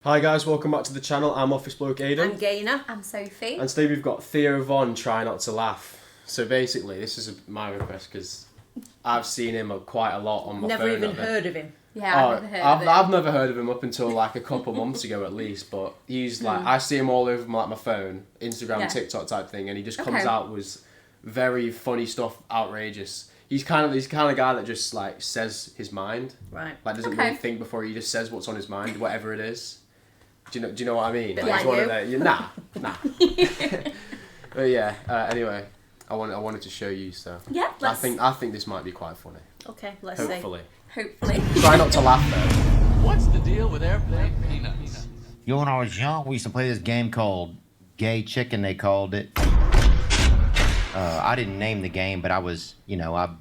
Hi guys, welcome back to the channel. I'm Office Bloke Aidan. I'm Gaynor. I'm Sophie. And today we've got Theo Von Try Not to Laugh. So basically, this is my request because I've seen him quite a lot on my phone. Never even heard of him. Yeah, I've never heard of him. I've never heard of him up until like a couple months ago at least, but he's like, I see him all over my phone, Instagram, TikTok type thing, and he just comes out with very funny stuff, outrageous. He's kind of guy that just like says his mind. Right. Like doesn't really think before he just says what's on his mind, whatever it is. Do you know what I mean? Like one of the, nah. But yeah. Anyway, I wanted to show you. So yeah, I think this might be quite funny. Okay, let's Hopefully. see. Hopefully. Try not to laugh though. What's the deal with airplane peanuts? You know, when I was young, we used to play this game called Gay Chicken, they called it. I didn't name the game, but I was, you know,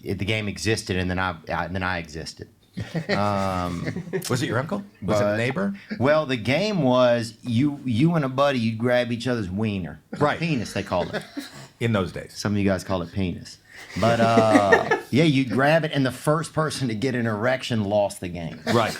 the game existed, and then I existed. Was it your uncle? Was it a neighbor? Well, the game was you and a buddy, you'd grab each other's wiener. Right. Penis, they called it. In those days. Some of you guys call it penis. But, yeah, you'd grab it, and the first person to get an erection lost the game. Right.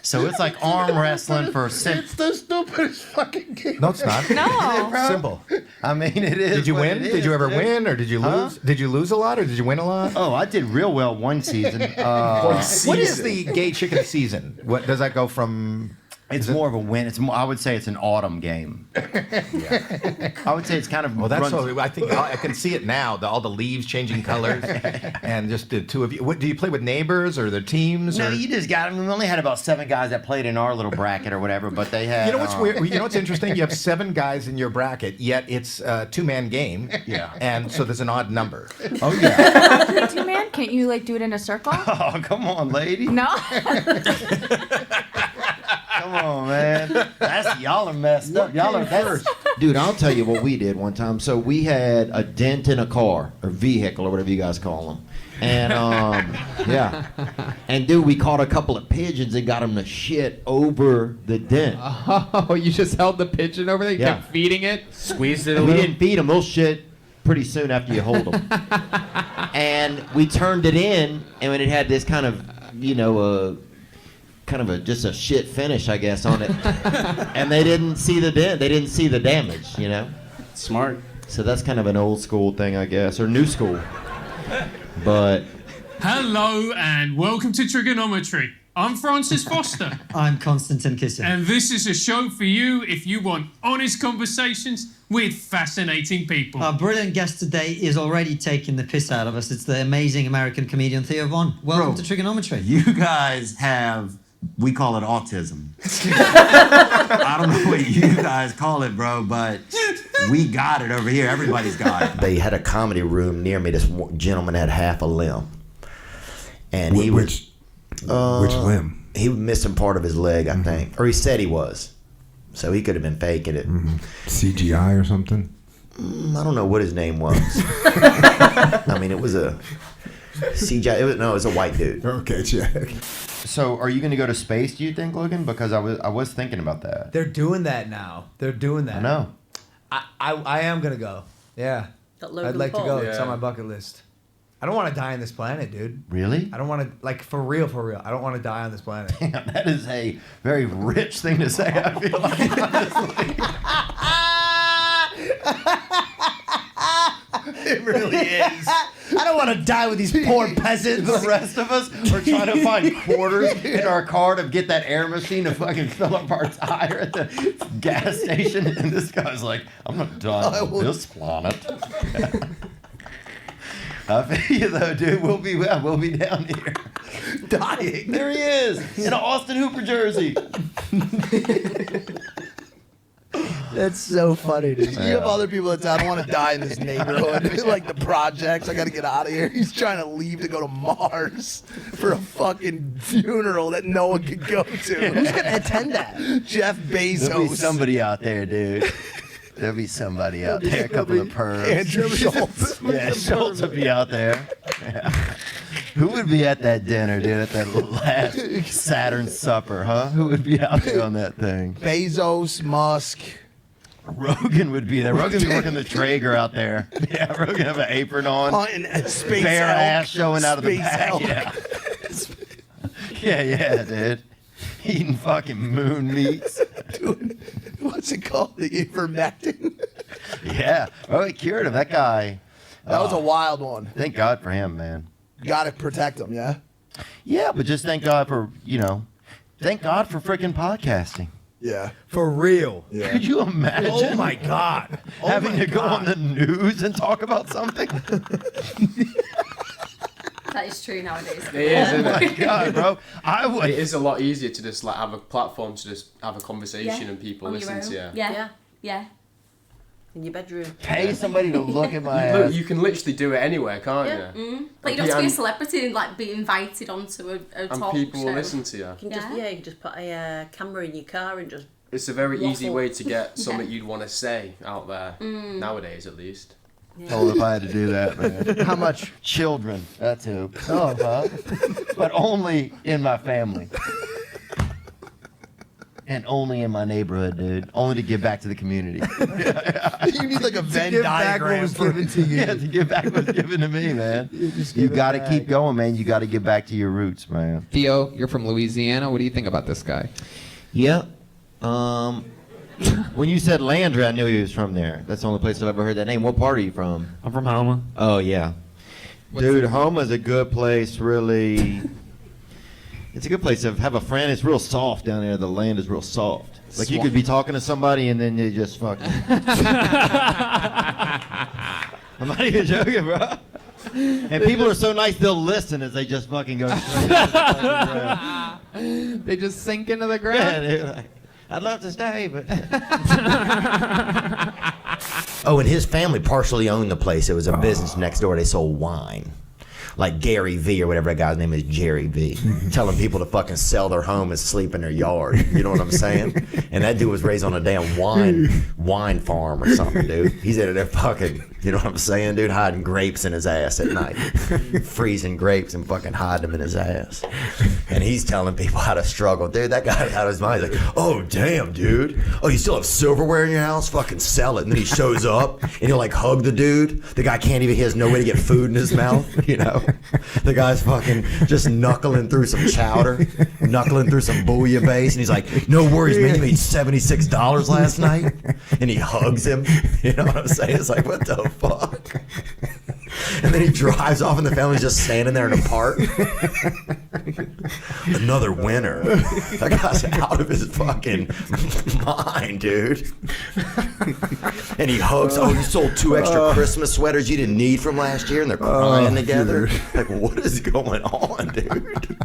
So it's like arm wrestling for It's the stupidest fucking game. No, it's not. No. Simple. I mean, it is. Did you what win? it Did you is, ever dude. win, or did you lose? Huh? Did you lose a lot, or did you win a lot? Oh, I did real well one season. What is the gay chicken season? What does that go from? It's more of a win. I would say it's an autumn game. Yeah. I would say it's kind of. Well, that's runs- so. I think I can see it now. All the leaves changing colors, and just the two of you. What do you play with neighbors or their teams? No, or? you just got. I mean, we only had about 7 guys that played in our little bracket or whatever, but they had. You know what's weird? You know what's interesting? You have 7 guys in your bracket, yet it's a 2-man game. Yeah. And so there's an odd number. Oh yeah. Play two-man? Can't you like do it in a circle? Oh come on, lady. No. Come on, man. Y'all are messed up. Y'all are first. Dude, I'll tell you what we did one time. So we had a dent in a car or vehicle or whatever you guys call them. And yeah. And dude, we caught a couple of pigeons and got them to shit over the dent. Oh, you just held the pigeon over there? You kept feeding it? Squeezed it a We little. didn't feed them. They'll shit pretty soon after you hold them. And we turned it in, and it had this kind of, you know, just a shit finish, I guess, on it. And they didn't see the dent. They didn't see the damage, you know. Smart. So that's kind of an old school thing, I guess, or new school. But Hello and welcome to Trigonometry. I'm Francis Foster, I'm Konstantin Kissin. and this is a show for you if you want honest conversations with fascinating people. Our brilliant guest today is already taking the piss out of us. It's the amazing American comedian Theo Von. Welcome to Trigonometry. You guys have. We call it autism. I don't know what you guys call it, bro, but we got it over here. Everybody's got it. they had a comedy room near me. This gentleman had half a limb. And he was... Which limb? He was missing part of his leg, I think. Or he said he was. So he could have been faking it. CGI or something? I don't know what his name was. I mean, it was a CGI. It was a white dude. Okay, check. So, are you going to go to space? Do you think, Logan? Because I was thinking about that. They're doing that now. They're doing that. I know. I am going to go. Yeah. That Logan I'd like Paul. to go. It's Yeah. on my bucket list. I don't want to die on this planet, dude. Really? I don't want to, like, for real. I don't want to die on this planet. Damn, that is a very rich thing to say. I feel like, honestly. It really is. I don't want to die with these poor peasants. The rest of us are trying to find quarters in our car to get that air machine to fucking fill up our tire at the gas station, and this guy's like, "I'm not done on this planet." I feel you though, dude. We'll be down here dying. There he is in an Austin Hooper jersey. That's so funny, dude. You have other people that say, I don't want to die in this neighborhood. Like the projects, I got to get out of here. He's trying to leave to go to Mars for a fucking funeral that no one can go to. Who's going to attend that? Jeff Bezos. There'll be somebody out there, dude. There'll be somebody out there, a couple of pervs. Andrew Schultz. Yeah, Schultz would be out there. Yeah. Who would be at that dinner, dude, at that last Saturn supper, huh? Who would be out there on that thing? Bezos, Musk. Rogan would be there. Rogan would be working the Traeger out there. Yeah, Rogan have an apron on. Hunting space bare elk. ass showing out of the Space back. elk. Yeah. Yeah, dude. Eating fucking moon meats. Dude, what's it called? The ivermectin? Yeah. Oh, it cured him. That guy. That was a wild one. Thank God for him, man. Gotta protect him, yeah? Yeah, but just thank God for, thank God for freaking podcasting. Yeah. For real. Yeah. Could you imagine? Oh my God. Having to go on the news and talk about something? That is true nowadays. It is, isn't Oh my it? God, bro. It is a lot easier to just like have a platform to just have a conversation and people listen to you. Yeah. In your bedroom. Pay somebody to look at my Look, ass. you can literally do it anywhere, can't you? Like you don't have to be a celebrity and like be invited onto a And talk people show. will listen to you. You can just, you can just put a camera in your car and just. It's a very easy waffle. way to get something you'd want to say out there, nowadays at least. Oh, if I had to do that, man. How much? Children. That's who. Oh, but only in my family. And only in my neighborhood, dude. Only to give back to the community. You need like a Venn Give back what diagram. was given to you. Yeah, to give back what's given to me, man. You got to keep going, man. You got to get back to your roots, man. Theo, you're from Louisiana. What do you think about this guy? Yeah. When you said Landry, I knew he was from there. That's the only place I've ever heard that name. What part are you from? I'm from Homa. Oh, yeah. Dude, Homa's a good place, really. It's a good place to have a friend. It's real soft down there. The land is real soft. Like you could be talking to somebody and then you just fucking. I'm not even joking, bro. And people are so nice they'll listen as they just fucking go straight. They just sink into the Yeah, ground. they're like, I'd love to stay, but. Oh, and his family partially owned the place. It was a business next door. They sold wine. Like Gary V or whatever that guy's name is, Jerry V, telling people to fucking sell their home and sleep in their yard. You know what I'm saying? And that dude was raised on a damn wine farm or something, dude. He's in there fucking, you know what I'm saying, dude? Hiding grapes in his ass at night. Freezing grapes and fucking hiding them in his ass. And he's telling people how to struggle. Dude, that guy's out of his mind. He's like, oh, damn, dude. Oh, you still have silverware in your house? Fucking sell it. And then he shows up and he'll like hug the dude. The guy can't even, he has no way to get food in his mouth, you know? The guy's fucking just knuckling through some chowder, knuckling throh some bouillabaisse, and he's like, no worries, man, you made $76 last night? And he hugs him. You know what I'm saying? It's like, what the fuck? And then he drives off and the family's just standing there in a park. Another winner. That guy's out of his fucking mind, dude. And he hugs, oh, you sold 2 extra Christmas sweaters you didn't need from last year, and they're crying together. Dude. Like, what is going on, dude?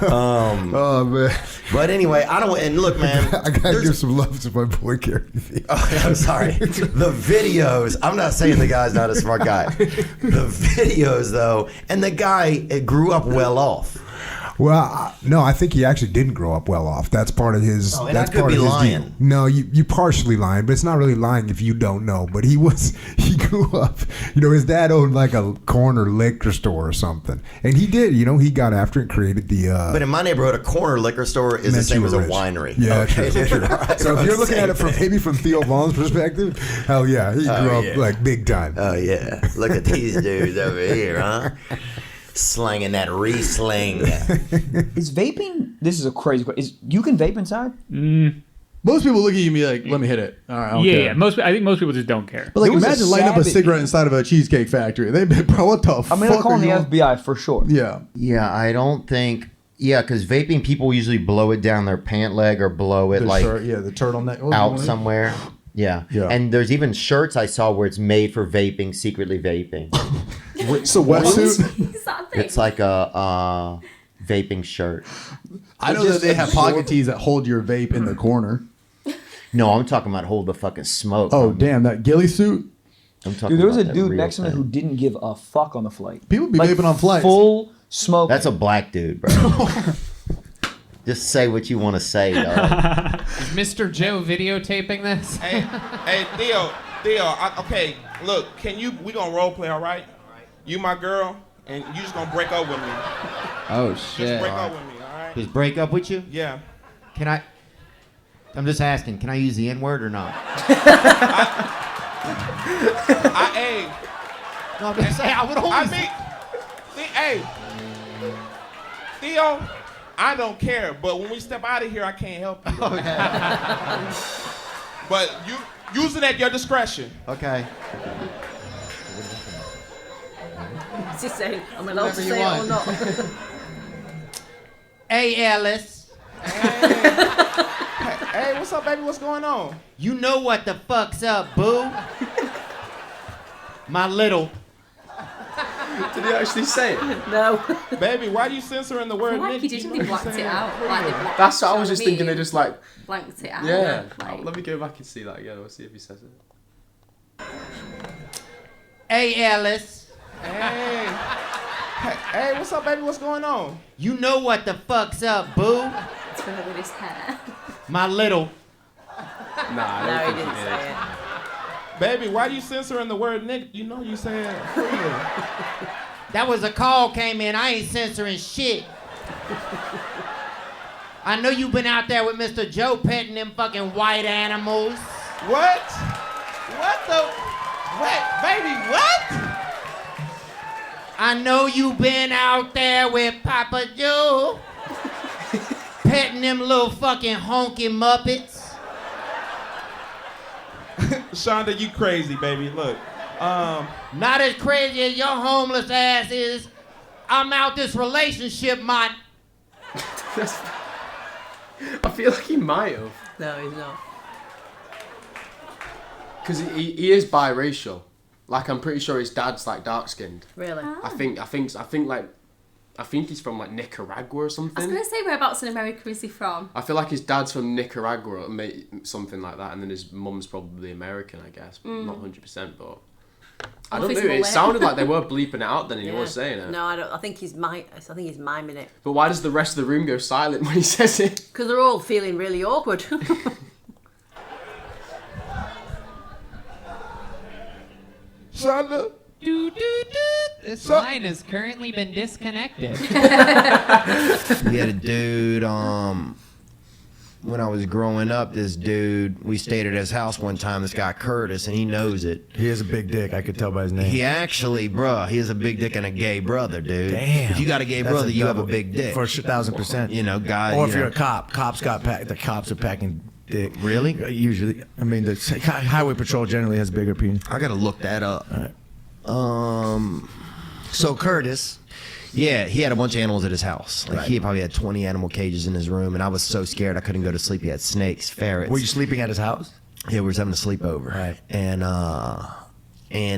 Oh, man. But anyway, I don't, and look, man. I got to give some love to my boy, Gary V. Oh, I'm sorry. The videos, I'm not saying the guy's not a smart guy. The videos, though, and the guy grew up well off. Well, no, I think he actually didn't grow up well off. That's part of his. Oh, and that's I could part be of his lying. deal. No, you partially lying, but it's not really lying if you don't know. But he grew up. You know, his dad owned like a corner liquor store or something, and he did. You know, he got after it and created the. But in my neighborhood, a corner liquor store is the same as a winery. Yeah, okay, true. dude, right, So if you're looking at it from Theo Vaughn's perspective, hell yeah, he grew up like big time. Oh yeah, look at these dudes over here, huh? Slanging that Riesling. Is vaping? This is a crazy question. You can vape inside? Most people look at you and be like, "Let me hit it." All right, I don't care. I think most people just don't care. But like, There was a imagine lighting up a savage- cigarette inside of a cheesecake factory. They'd be, bro, what the fuck? I mean, they're calling the FBI for sure. Yeah. Yeah, I don't think. Yeah, because vaping, people usually blow it down their pant leg or blow it The like shirt, the turtleneck out somewhere. Yeah. And there's even shirts I saw where it's made for vaping, secretly vaping. It's a wetsuit. It's like a vaping shirt. I know that they have pocket tees that hold your vape in the corner. No, I'm talking about hold the fucking smoke. Oh, damn, that ghillie suit. I'm talking Dude, there was a about that dude real next to me thing. who didn't give a fuck on the flight. People be Like, vaping on flights. Full smoke. That's a black dude, bro. Just say what you want to say, dog. Is Mr. Joe videotaping this? Hey, Theo, okay, look, we gonna role play, all right? You my girl, and you just gonna break up with me. Oh, Just shit. break up with me, all right? Just break up with you? Yeah. Can I? I'm just asking. Can I use the N word or not? No, I'm just saying. I would always. Theo, I don't care, but when we step out of here, I can't help you. But you use it at your discretion. Okay. What's he saying? I'm allowed to say it or not? Hey, Alice. Hey, what's up, baby? What's going on? You know what the fuck's up, boo? My little. Did he actually say it? No. Baby, why are you censoring the word Like Nick? he didn't, he blanked it out. Like they blanked, That's what I was you know just thinking. They just like. blanked it out. Yeah. Like, Let me go back and see that again. We'll see if he says it. Hey, Alice. Hey, what's up, baby? What's going on? You know what the fuck's up, boo? it's her with his hair. My little. Nah, I No, don't he think didn't he say did. it. Baby, why are you censoring the word Nick? You know you saying freedom. That was a call came in. I ain't censoring shit. I know you've been out there with Mr. Joe petting them fucking white animals. What? What the? What? Baby, what? I know you've been out there with Papa Joe petting them little fucking honky muppets. Shonda, you crazy, baby. Look. Not as crazy as your homeless ass is. I'm out this relationship, man. I feel like he might have. No, he's not. Because he is biracial. Like, I'm pretty sure his dad's like dark skinned. Really? I think he's from like Nicaragua or I was something. going to say, whereabouts in America is he from? I feel like his dad's from Nicaragua, or something like that, and then his mum's probably American, I guess. Not 100%, but I don't know. It sounded like they were bleeping it out then, and he was saying it. No, I don't. I think he's miming it. But why does the rest of the room go silent when he says it? Because they're all feeling really awkward. Shonda. This line has currently been disconnected. We had a dude, when I was growing up, this dude, we stayed at his house one time, this guy Curtis, and he knows it. He has a big dick. I could tell by his name. He actually, he has a big dick and a gay brother, dude. Damn. If you got a gay brother, you have a big dick. For 1,000%. You know, guy. Or if you're a cop, the cops are packing dick. Really? Usually. I mean, the highway patrol generally has bigger penis. I gotta look that up. All right. So Curtis, yeah, he had a bunch of animals at his house. Like he probably had 20 animal cages in his room, and I was so scared I couldn't go to sleep. He had snakes, ferrets. Were you sleeping at his house? Yeah, we were having a sleepover. Right. And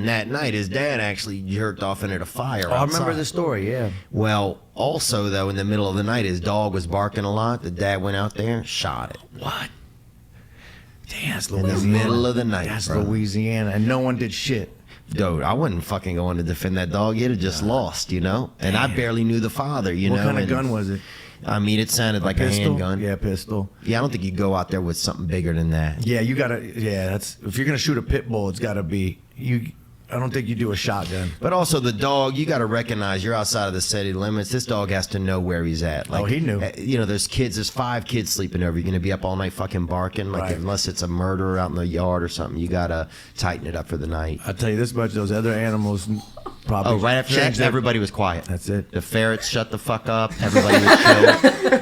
that night, his dad actually jerked off into the fire. Oh, I remember the story. Yeah. Well, also though, in the middle of the night, his dog was barking a lot. The dad went out there, shot it. What? Damn, that's Louisiana. In the middle of the night. That's bro. Louisiana, and no one did shit. Dude, I wouldn't fucking go on to defend that dog. He'd have just lost, you know? And I barely knew the father, you know? What kind of gun was it? I mean, it sounded like a handgun. Yeah, pistol. Yeah, I don't think you go out there with something bigger than that. Yeah, you gotta. Yeah, that's if you're gonna shoot a pit bull, it's gotta be you. I don't think you do a shotgun. But also the dog, you got to recognize you're outside of the city limits. This dog has to know where he's at. Like, he knew. You know, there's 5 kids sleeping over. You're going to be up all night fucking barking. Like, unless it's a murderer out in the yard or something, you got to tighten it up for the night. I'll tell you this much, those other animals probably. Oh, right after that, everybody was quiet. That's it. The ferrets shut the fuck up. Everybody was chill.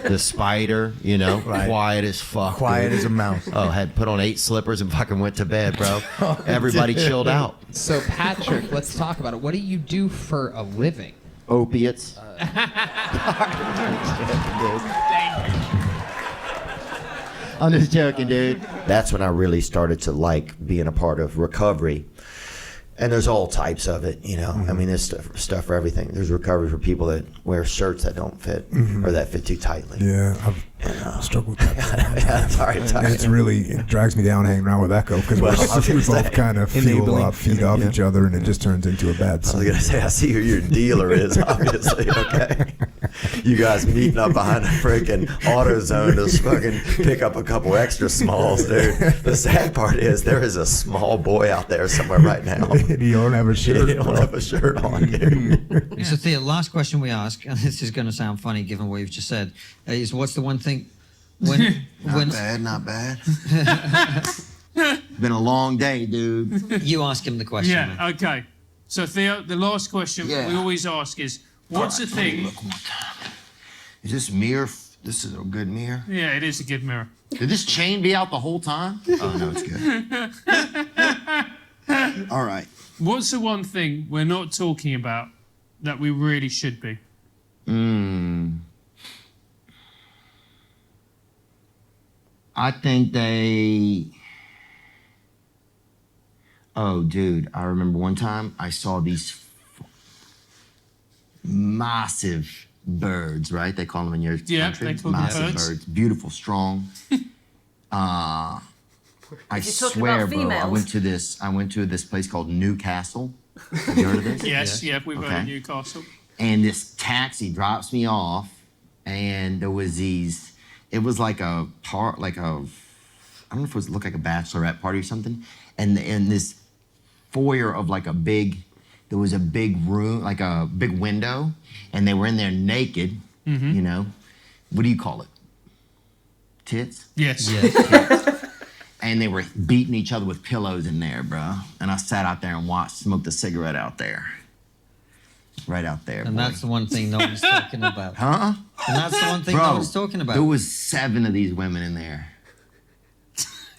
The spider, you know, quiet as fuck. Quiet as a mouse. Oh, had put on 8 slippers and fucking went to bed, bro. Everybody chilled out. So, Patrick, let's talk about it. What do you do for a living? Opiates. I'm just joking, dude. That's when I really started to like being a part of recovery. And there's all types of it, you know. I mean, there's stuff for everything. There's recovery for people that wear shirts that don't fit or that fit too tightly. Yeah, I've struggled with that. It drags me down hanging around with Echo because we both kind of feed off each other, and it just turns into a bad scene. I was gonna say, I see who your dealer is, obviously. Okay, you guys meeting up behind a freaking AutoZone to fucking pick up a couple extra smalls, dude. The sad part is there is a small boy out there somewhere right now. He don't have a shirt. He don't have a shirt on, dude. So Theo, last question we ask, and this is going to sound funny given what you've just said, is what's the one thing when Not bad. Been a long day, dude. You ask him the question. Yeah, man. okay. So Theo, the last question we always ask is, what's the thing? Is this me or This is a good mirror. Yeah, it is a good mirror. Did this chain be out the whole time? Oh no, it's good. All right. What's the one thing we're not talking about that we really should be? I think they. Oh, dude! I remember one time I saw these massive birds. Right? They call them in your country. They call them massive birds. Beautiful, strong. I Is he talking swear, about bro. I females? went to this place called Newcastle. Have you heard of this? Yes, yeah, we've heard of Okay. Newcastle. And this taxi drops me off, and there was these. It was like a part, like a. I don't know if it looked like a bachelorette party or something, and in this foyer of like a big, there was a big room, like a big window, and they were in there naked. Mm-hmm. You know, what do you call it? Tits. Yes. And they were beating each other with pillows in there, bro. And I sat out there and watched, smoked a cigarette out there. Right out there. And boy. that's the one thing no one's talking about. Huh? And that's the one thing Bro, no one's talking about. There was 7 of these women in there.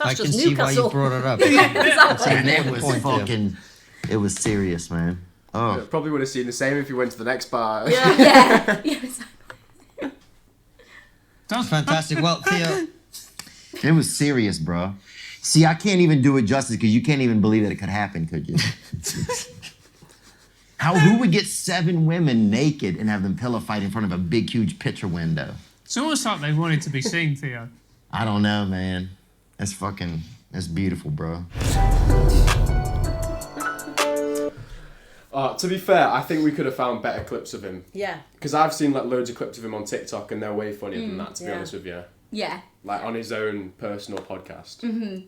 I can just see why you Newcastle. brought it up. And it was fucking, it was serious, man. Oh. Probably would have seen the same if you went to the next bar. Yeah. That's fantastic. Well, Theo, It was serious, bro. See, I can't even do it justice because you can't even believe that it could happen, could you? Who would get 7 women naked and have them pillow fight in front of a big, huge picture window? It's almost like they wanted to be seen, Theo. I don't know, man. That's beautiful, bro. To be fair, I think we could have found better clips of him. Yeah. Because I've seen like loads of clips of him on TikTok and they're way funnier than that, to be Yeah. honest with you. Yeah. Like on his own personal podcast. Mm-hmm.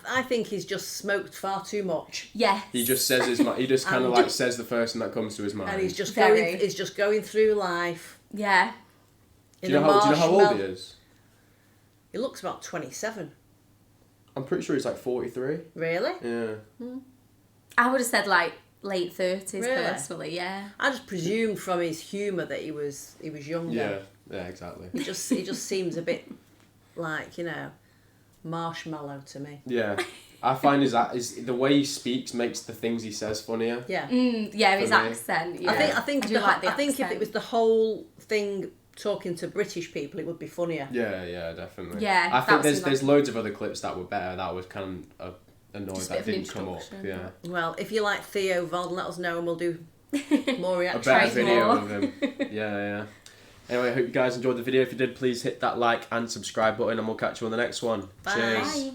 I think he's just smoked far too much. Yes. He just says his mind. He just kind of like says the first thing that comes to his mind. And he's just Very. going through life. Yeah. Do you know how old he is? He looks about 27. I'm pretty sure he's like 43. Really? Yeah. I would have said like late 30s Really? personally, yeah. I just presumed from his humour that he was younger. Yeah, exactly. He just seems a bit like, marshmallow to me. Yeah. I find the way he speaks makes the things he says funnier. Yeah. Yeah, his For me. accent. Yeah. I think I do like the I think if accent. it was the whole thing talking to British people, it would be funnier. Yeah, definitely. Yeah, I that think was there's loads of other clips that were better. That was kind of annoyed Just a that bit of an didn't come up. introduction. Yeah. Well, if you like Theo Vaughn, let us know and we'll do more A reactions. better video of him. Yeah. Anyway, I hope you guys enjoyed the video. If you did, please hit that like and subscribe button and we'll catch you on the next one. Bye. Cheers. Bye.